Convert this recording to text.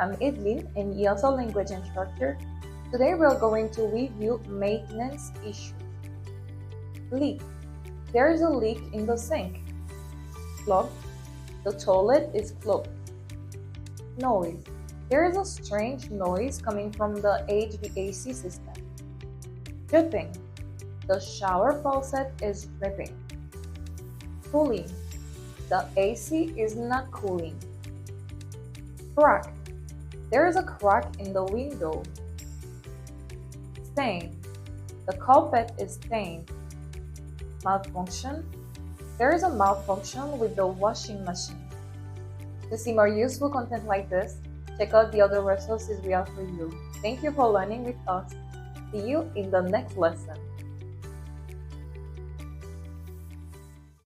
I'm Edlin, an ESL language instructor. Today we're going to review maintenance issues. Leak. There is a leak in the sink. Clogged. The toilet is clogged. Noise. There is a strange noise coming from the HVAC system. Dripping. The shower faucet is dripping. Cooling. The AC is not cooling. Crack. There is a crack in the window. Stain. The carpet is stained. Malfunction. There is a malfunction with the washing machine. To see more useful content like this, check out the other resources we have for you. Thank you for learning with us. See you in the next lesson.